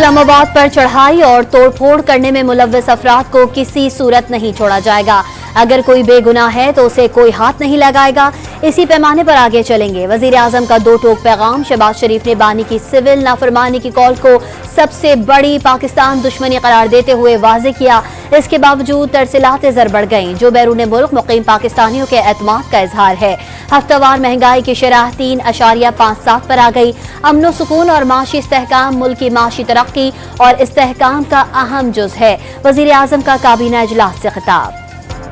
اسلام آباد پر چڑھائی اور توڑ پھوڑ کرنے میں ملوث افراد کو کسی صورت نہیں چھوڑا جائے گا۔ اگر کوئی بے گناہ ہے تو اسے کوئی ہاتھ نہیں لگائے گا۔ اسی پیمانے پر آگے چلیں گے۔ وزیر اعظم کا دو ٹوک پیغام۔ شہباز شریف نے بانی کی سول نافرمانی کی کال کو سب سے بڑی پاکستان دشمنی قرار دیتے ہوئے واضح کیا۔ اس کے باوجود ترسیلات زر بڑھ گئیں، جو بیرون ملک مقیم پاکستانیوں کے اعتماد کا اظہار ہے۔ ہفتہ وار مہنگائی کی شرح 3.57 پر آ گئی۔ امن و سکون اور معاشی استحکام ملک کی معاشی ترقی اور استحکام کا اہم جز ہے۔ وزیر اعظم کا کابینہ اجلاس سے خطاب۔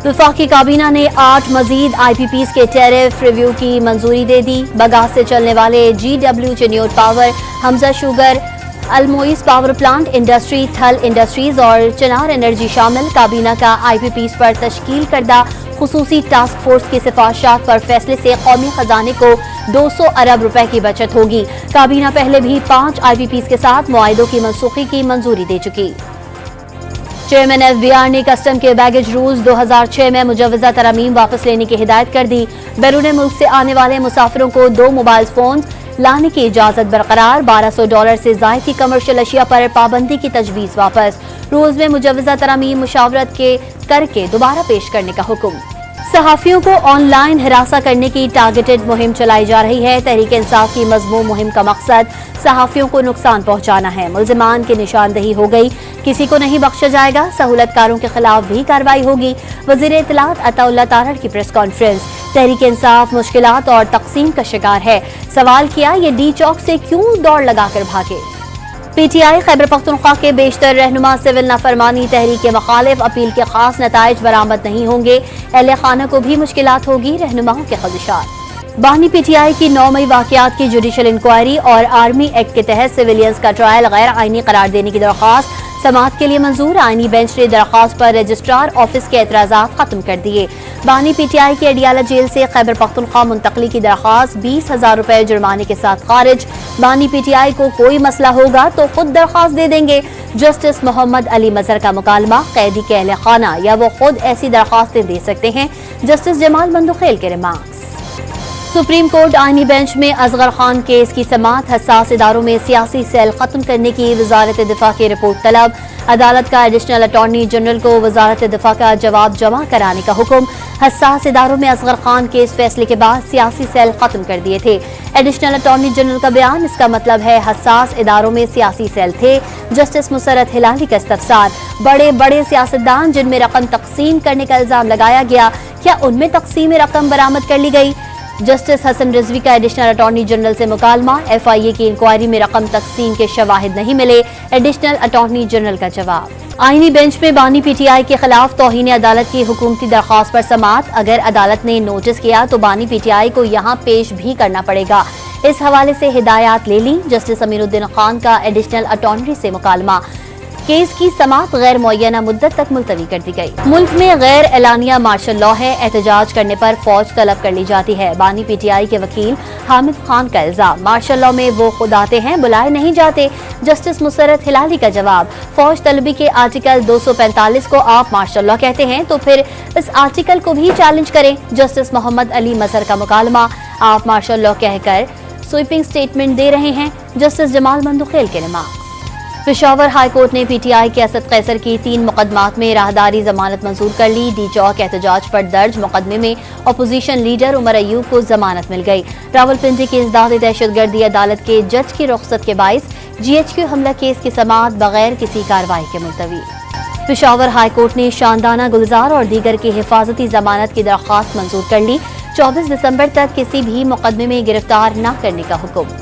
وفاقی کابینہ نے 8 مزید آئی پی پیز کے ٹیرف ریویو کی منظوری دے دی۔ بگاس سے چلنے والے جی ڈبلیو چنیوٹ پاور، حمزہ شوگر، الموئس پاور پلانٹ انڈسٹری، تھل انڈسٹریز اور چنار انرجی شامل۔ کابینہ کا آئی پی پیز پر تشکیل کردہ خصوصی ٹاسک فورس کی سفارشات پر فیصلے سے قومی خزانے کو 200 ارب روپے کی بچت ہوگی۔ کابینہ پہلے بھی 5 آئی پی پیز کے ساتھ معاہدوں کی منسوخی کی منظوری دے چکی۔ چیئرمین ایف بی آر نے کسٹم کے بیگیج رولز 2006 میں مجوزہ ترامیم واپس لینے کی ہدایت کر دی۔ بیرون ملک سے آنے والے مسافروں کو 2 موبائل فونز لانے کی اجازت برقرار۔ $1200 سے زائد کی کمرشل اشیاء پر پابندی کی تجویز واپس۔ رولز میں مجوزہ ترامیم مشاورت کر کے دوبارہ پیش کرنے کا حکم۔ صحافیوں کو آن لائن ہراساں کرنے کی ٹارگیٹڈ مہم چلائی جا رہی ہے۔ تحریک انصاف کی مضمون مہم کا مقصد صحافیوں کو نقصان پہنچانا ہے۔ ملزمان کی نشاندہی ہو گئی، کسی کو نہیں بخشا جائے گا۔ سہولت کاروں کے خلاف بھی کارروائی ہوگی۔ وزیر اطلاعات عطا اللہ تارڑ کی پریس کانفرنس۔ تحریک انصاف مشکلات اور تقسیم کا شکار ہے۔ سوال کیا یہ ڈی چوک سے کیوں دوڑ لگا کر بھاگے؟ P T I Khyber Pakhtunkhwa کے بیشتر رہنما سول نافرمانی تحریک کے مخالف اپیل کے خاص نتائج برآمد نہیں ہوں گے۔ اہل خانہ کو بھی مشکلات ہوگی، رہنماؤں کے خدشات۔ بانی پی ٹی آئی کی 9 مئی واقعات کی جوڈیشل انکوائری اور آرمی ایکٹ کے تحت سویلینز کا ٹرائل غیر آئینی قرار دینے کی درخواست سماعت کے لیے منظور۔ آئینی بینچ نے درخواست پر رجسٹرار آفس کے اعتراضات ختم کر دیے۔ بانی پی ٹی آئی کی اڈیالہ جیل سے خیبر پختونخوا منتقلی کی درخواست 20,000 روپے جرمانے کے ساتھ خارج۔ بانی پی ٹی آئی کو کوئی مسئلہ ہوگا تو خود درخواست دے دیں گے۔ جسٹس محمد علی مظہر کا مکالمہ، قیدی کے اہل خانہ یا وہ خود ایسی درخواستیں دے سکتے ہیں۔ جسٹس جمال مندوخیل کے ریمارکس۔ سپریم کورٹ آئینی بینچ میں اصغر خان کیس کی سماعت۔ حساس اداروں میں سیاسی سیل ختم کرنے کی وزارت دفاع کی رپورٹ طلب۔ عدالت کا ایڈیشنل اٹارنی جنرل کو وزارت دفاع کا جواب جمع کرانے کا حکم۔ حساس اداروں میں اصغر خان کیس فیصلے کے بعد سیاسی سیل ختم کر دیے تھے۔ ایڈیشنل اٹارنی جنرل کا بیان، اس کا مطلب ہے حساس اداروں میں سیاسی سیل تھے۔ جسٹس مسرت ہلالی کا استفسار، بڑے سیاستدان جن میں رقم تقسیم کرنے کا الزام لگایا گیا، کیا ان میں تقسیم رقم برآمد کر لی گئی؟ جسٹس حسن رضوی کا ایڈیشنل اٹارنی جنرل سے مکالمہ، ایف آئی اے کی انکوائری میں رقم تقسیم کے شواہد نہیں ملے۔ ایڈیشنل اٹارنی جنرل کا جواب۔ آئینی بینچ میں بانی پی ٹی آئی کے خلاف توہین عدالت کی حکومتی درخواست پر سماعت۔ اگر عدالت نے نوٹس کیا تو بانی پی ٹی آئی کو یہاں پیش بھی کرنا پڑے گا۔ اس حوالے سے ہدایات لے لی۔ جسٹس امیر الدین خان کا ایڈیشنل اٹارنی سے مکالمہ، کیس کی سماعت غیر معینہ مدت تک ملتوی کر دی گئی۔ ملک میں غیر اعلانیہ مارشل لا ہے، احتجاج کرنے پر فوج طلب کر لی جاتی ہے۔ بانی پی ٹی آئی کے وکیل حامد خان کا الزام، مارشل لا میں وہ خود آتے ہیں، بلائے نہیں جاتے۔ جسٹس مسرت ہلالی کا جواب، فوج طلبی کے آرٹیکل 245 کو آپ مارشل لا کہتے ہیں تو پھر اس آرٹیکل کو بھی چیلنج کریں۔ جسٹس محمد علی مظہر کا مکالمہ، آپ مارشل لا کہہ کر سویپنگ سٹیٹمنٹ دے رہے ہیں۔ جسٹس جمال مندوخیل کے ریمارکس۔ پشاور ہائی کورٹ نے پی ٹی آئی کے اسد قیصر کی 3 مقدمات میں راہداری ضمانت منظور کر لی۔ ڈی چوک احتجاج پر درج مقدمے میں اپوزیشن لیڈر عمر ایوب کو ضمانت مل گئی۔ راولپنڈی کی ازداد دہشت گردی عدالت کے جج کی رخصت کے باعث جی ایچ کیو حملہ کیس کی سماعت بغیر کسی کارروائی کے ملتوی۔ پشاور ہائی کورٹ نے شاندانہ گلزار اور دیگر کی حفاظتی ضمانت کی درخواست منظور کر لی۔ 24 دسمبر تک کسی بھی مقدمے میں گرفتار نہ کرنے کا حکم۔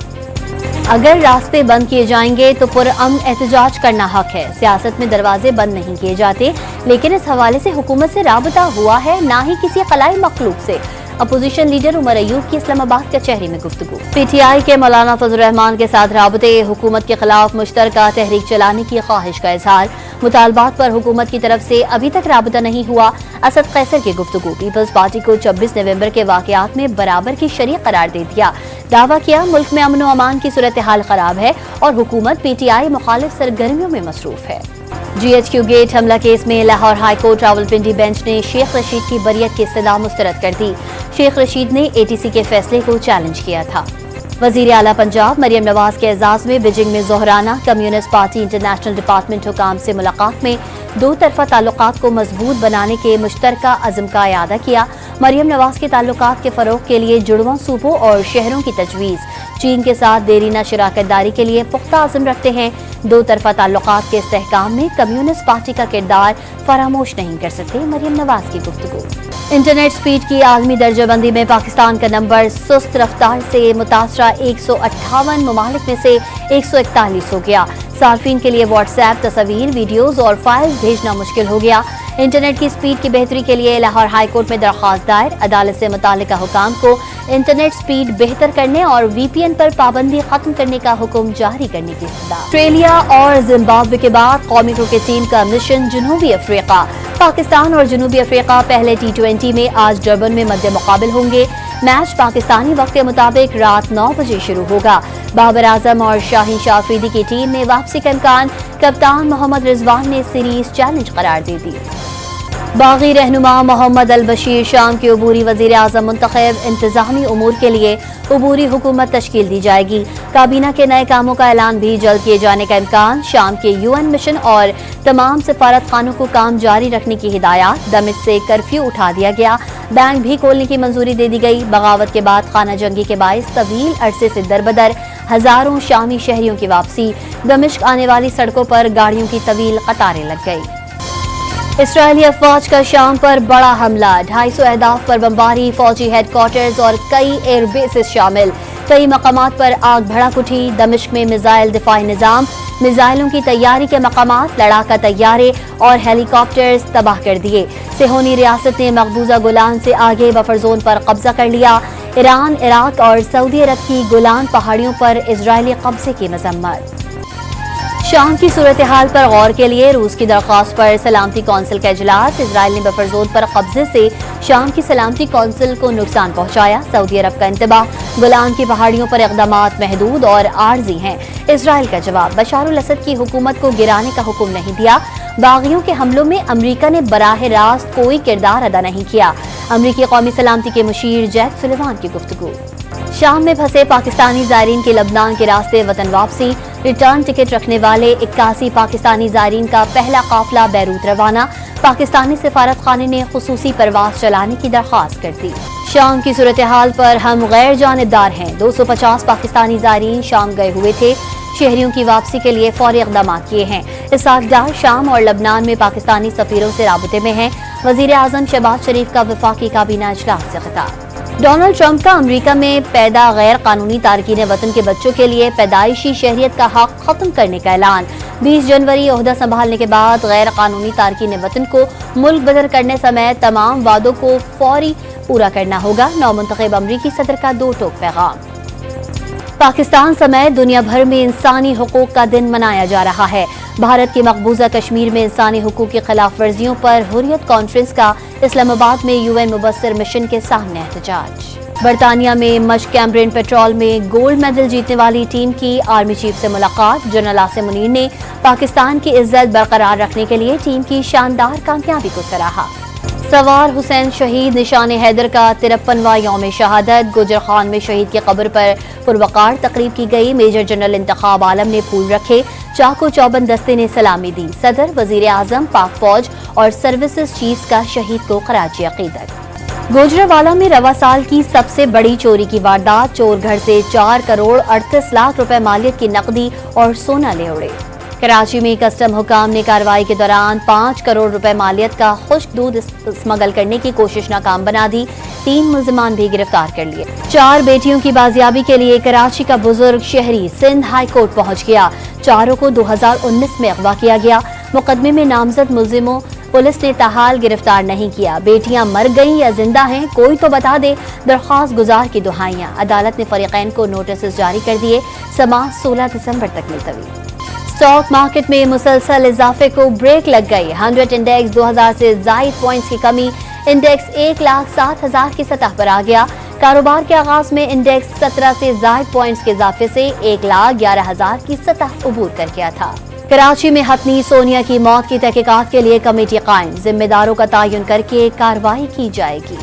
اگر راستے بند کیے جائیں گے تو پرامن احتجاج کرنا حق ہے۔ سیاست میں دروازے بند نہیں کیے جاتے، لیکن اس حوالے سے حکومت سے رابطہ ہوا ہے، نہ ہی کسی خلائی مخلوق سے۔ اپوزیشن لیڈر عمر ایوب کی اسلام آباد کچہری میں گفتگو۔ پی ٹی آئی کے مولانا فضل الرحمان کے ساتھ رابطے، حکومت کے خلاف مشترکہ تحریک چلانے کی خواہش کا اظہار۔ مطالبات پر حکومت کی طرف سے ابھی تک رابطہ نہیں ہوا۔ اسد قیصر کی گفتگو، پیپلز پارٹی کو 26 نومبر کے واقعات میں برابر کی شریک قرار دے دیا۔ دعویٰ کیا ملک میں امن و امان کی صورتحال خراب ہے اور حکومت پی ٹی آئی مخالف سرگرمیوں میں مصروف ہے۔ جی ایچ کیو گیٹ حملہ کیس میں Lahore high court Rawalpindi bench نے شیخ رشید کی بریت کی استدعا مسترد کر دی۔ شیخ رشید نے اے ٹی سی کے فیصلے کو چیلنج کیا تھا۔ वजीर आला पंजाब मरियम नवाज के एजाज में बीजिंग में जोहराना कम्युनिस्ट पार्टी इंटरनेशनल डिपार्टमेंट हुकाम से मुलाकात में दो तरफा ताल्लुकात को मजबूत बनाने के मुश्तरका अज़्म का इयादा किया। मरियम नवाज के ताल्लुकात के फरोग के लिए जुड़वां सूबों और शहरों की तजवीज़, चीन के साथ देरीना शराकतदारी के लिए पुख्ता अज़्म रखते हैं। दो तरफा ताल्लुकात के इस्तेहकाम में कम्युनिस्ट पार्टी का किरदार फरामोश नहीं कर सकते मरियम नवाज की गुफ्तगू। इंटरनेट स्पीड की आलमी दर्जाबंदी में पाकिस्तान का नंबर सुस्त रफ्तार से मुतासरा 158 ममालिक में से 141 हो गया। सार्फिन के लिए व्हाट्सएप, तस्वीर, वीडियोज और फाइल्स भेजना मुश्किल हो गया। इंटरनेट की स्पीड की बेहतरी के लिए लाहौर हाई कोर्ट में दरख्वास्त दायर, अदालत से मुतालिका हुकाम को इंटरनेट स्पीड बेहतर करने और VPN पर पाबंदी खत्म करने का हुक्म जारी करने की सलाह। ऑस्ट्रेलिया और जिम्बाब्वे के बाद कौमी क्रिकेट टीम का मिशन जनूबी अफ्रीका। पाकिस्तान और जनूबी अफ्रीका पहले T20 में आज डरबन में मद्दे मुकाबिल होंगे। मैच पाकिस्तानी वक्त के मुताबिक रात 9 बजे शुरू होगा। बाबर आजम और शाहीन शाह अफरीदी की टीम में वापसी का इम्कान, कप्तान मोहम्मद रिजवान ने सीरीज चैलेंज करार दे दी। बागी रहनुमा मोहम्मद अल बशीर शाम के अबूरी वजीर आजम मुंतखब, इंतजामी उमूर के लिए अबूरी हुकूमत तश्कील दी जाएगी। काबीना के नए कामों का ऐलान भी जल्द किए जाने का इम्कान। शाम के UN मिशन और तमाम सफारत खानों को काम जारी रखने की हिदायत। दमिश्क से कर्फ्यू उठा दिया गया, बैंक भी खोलने की मंजूरी दे दी गई। बगावत के बाद खाना जंगी के बाइस तवील अरसे से दरबदर हजारों शामी शहरियों की वापसी। दमिश्क आने वाली सड़कों पर गाड़ियों की तवील कतारें लग गई। इसराइली अफवाज का शाम पर बड़ा हमला, 250 अहदाफ पर बमबारी, फौजी हेडक्वार्टर्स और कई एयर बेसेस शामिल। कई मकामात पर आग भड़क उठी। दमिश्क में मिसाइल दिफाई निजाम, मिसाइलों की तैयारी के मकामात, लड़ाका तैयारे और हेलीकॉप्टर्स तबाह कर दिए। सेहोनी रियासत ने मकबूजा गोलान से आगे बफर जोन पर कब्जा कर लिया। ईरान, इराक और सऊदी अरब की गोलान पहाड़ियों पर इजरायली कब्जे की मजम्मत। शाम की सूरत हाल पर गौर के लिए रूस की दरख्वास्त पर सलामती कौंसिल का इजलास। इजराइल ने बफर जोन पर कब्जे से शाम की सलामती कौंसिल को नुकसान पहुंचाया। सऊदी अरब का इंतबाह, गोलान की पहाड़ियों पर इक़दामात महदूद और आर्जी हैं। इजराइल का जवाब, बशार अल असद की हुकूमत को गिराने का हुक्म नहीं दिया। बागियों के हमलों में अमरीका ने बराह रास्त कोई किरदार अदा नहीं किया। अमरीकी कौमी सलामती के मुशीर जैक सुलेमान की गुफ्तगू। शाम में फंसे पाकिस्तानी ज़ायरीन की लबनान के रास्ते वतन वापसी। रिटर्न टिकट रखने वाले 81 पाकिस्तानी ज़ायरीन का पहला काफिला बैरूत रवाना। पाकिस्तानी सिफारत खाने ने खुसूसी परवाज चलाने की दरख्वास्त कर दी। शाम की सूरत हाल पर हम गैर जानिबदार हैं। 250 पाकिस्तानी ज़ायरीन शाम गए हुए थे। शहरियों की वापसी के लिए फौरी इक़दाम किए हैं। इसहाक़डार शाम और लबनान में पाकिस्तानी सफ़ीरों से राबते में हैं। वज़ीर आज़म शहबाज शरीफ का वफाकी काबीना इजलास से खिताब। डोनाल्ड ट्रंप का अमेरिका में पैदा गैर कानूनी तारकीन वतन के बच्चों के लिए पैदाइशी शहरियत का हक खत्म करने का ऐलान। 20 जनवरी ओहदा संभालने के बाद गैर कानूनी तारकीन वतन को मुल्क बदर करने समेत तमाम वादों को फौरी पूरा करना होगा। नौमुंतखब अमरीकी सदर का दो टोक पैगाम। पाकिस्तान समेत दुनिया भर में इंसानी हुकूक का दिन मनाया जा रहा है। भारत के मकबूजा कश्मीर में इंसानी हुकूक की खिलाफ वर्जियों पर हुर्रियत कॉन्फ्रेंस का इस्लामाबाद में UN मुबस्सिर मिशन के सामने एहतजाज। बरतानिया में मश्क कैम्ब्रेन पेट्रोल में गोल्ड मेडल जीतने वाली टीम की आर्मी चीफ से मुलाकात। जनरल आसिम मुनीर ने पाकिस्तान की इज्जत बरकरार रखने के लिए टीम की शानदार कामयाबी को सराहा। सवार हुसैन शहीद निशान हैदर का 53वां यौम शहादत। गुजर खान में शहीद की कब्र पर पुरवकार तकरीब की गई। मेजर जनरल इंतखाब आलम ने फूल रखे। चाको चौबंद दस्ते ने सलामी दी। सदर, वजीर आजम, पाक फौज और सर्विसेज चीफ्स का शहीद को खराज अकीदत। गुजरांवाला में रवा साल की सबसे बड़ी चोरी की वारदात। चोर घर से 4 करोड़ 38 लाख रुपए मालियत की नकदी और सोना ले उड़े। कराची में कस्टम हुकाम ने कार्रवाई के दौरान 5 करोड़ रुपए मालियत का खुश्क दूध स्मगल करने की कोशिश नाकाम बना दी। 3 मुल्जिमान भी गिरफ्तार कर लिए। 4 बेटियों की बाजियाबी के लिए कराची का बुजुर्ग शहरी सिंध हाई कोर्ट पहुंच गया। चारों को 2019 में अगवा किया गया। मुकदमे में नामजद मुल्जिमों पुलिस ने ताहाल गिरफ्तार नहीं किया। बेटियां मर गईं या जिंदा हैं, कोई तो बता दे। दरख्वास्त गुजार की दुहाइयां। अदालत ने फरीकैन को नोटिस जारी कर दिए। समाअत 16 दिसंबर तक मुलतवी। स्टॉक मार्केट में मुसलसल इजाफे को ब्रेक लग गई। 100 इंडेक्स 2000 से जायद पॉइंट्स की कमी। इंडेक्स 1,07,000 की सतह पर आ गया। कारोबार के आगाज में इंडेक्स 17 से जायद पॉइंट्स के इजाफे से 1,11,000 की सतह अबूर कर गया था। कराची में हतनी सोनिया की मौत की तहकीकात के लिए कमेटी कायम। जिम्मेदारों का तयन करके कार्रवाई की जाएगी।